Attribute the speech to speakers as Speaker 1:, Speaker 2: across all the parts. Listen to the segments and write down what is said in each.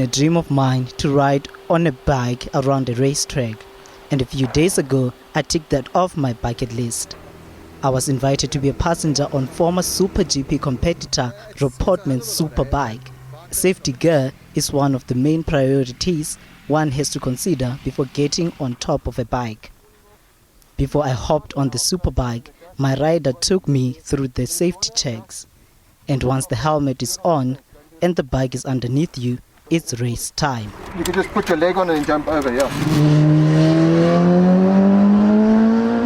Speaker 1: A dream of mine to ride on a bike around a racetrack, and a few days ago I ticked that off my bucket list. I was invited to be a passenger on former SuperGP competitor Rob Portman's SuperBike. Safety gear is one of the main priorities one has to consider before getting on top of a bike. Before I hopped on the SuperBike, my rider took me through the safety checks. And once the helmet is on and the bike is underneath you, it's race time.
Speaker 2: You can just put your leg on it and jump over, yeah.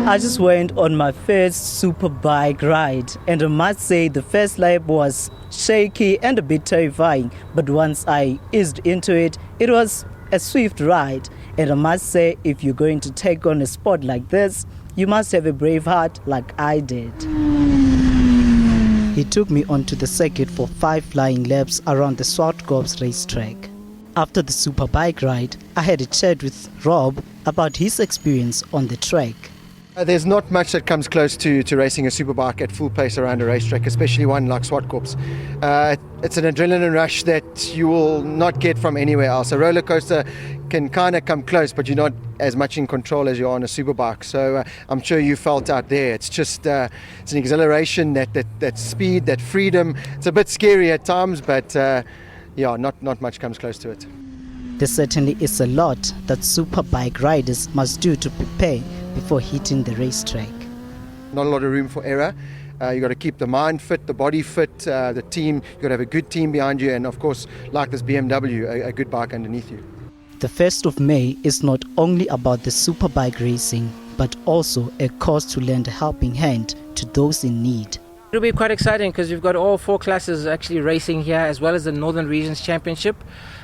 Speaker 1: I just went on my first SuperBike ride, and I must say the first lap was shaky and a bit terrifying, but once I eased into it, it was a swift ride. And I must say, if you're going to take on a sport like this, you must have a brave heart like I did. He took me onto the circuit for 5 flying laps around the Zwartkops Racetrack. After the SuperBike ride, I had a chat with Rob about his experience on the track.
Speaker 2: There's not much that comes close to racing a superbike at full pace around a racetrack, especially one like Zwartkops. It's an adrenaline rush that you will not get from anywhere else. A roller coaster can kind of come close, but you're not as much in control as you are on a superbike. So I'm sure you felt out there. It's just it's an exhilaration, that speed, that freedom. It's a bit scary at times, but yeah, not much comes close to it.
Speaker 1: There certainly is a lot that superbike riders must do to prepare before hitting the racetrack.
Speaker 2: Not a lot of room for error. You got to keep the mind fit, the body fit, the team. You got to have a good team behind you, and of course, like this BMW, a good bike underneath you.
Speaker 1: The 1st of May is not only about the superbike racing, but also a cause to lend a helping hand to those in need.
Speaker 3: It'll be quite exciting because we've got all 4 classes actually racing here, as well as the Northern Regions Championship.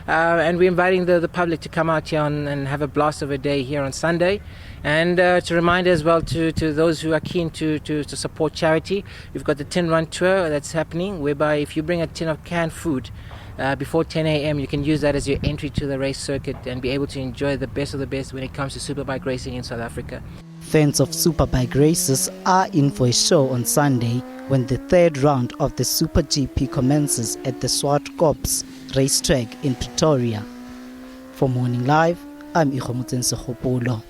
Speaker 3: And we're inviting the public to come out here and have a blast of a day here on Sunday. And to remind as well to those who are keen to support charity, we've got the tin run tour that's happening, whereby if you bring a tin of canned food before 10 a.m, you can use that as your entry to the race circuit and be able to enjoy the best of the best when it comes to superbike racing in South Africa.
Speaker 1: Fans of superbike races are in for a show on Sunday when the 3rd round of the SuperGP commences at the Zwartkops Racetrack in Pretoria. For Morning Live, I'm Ikgomotseng Segopolo.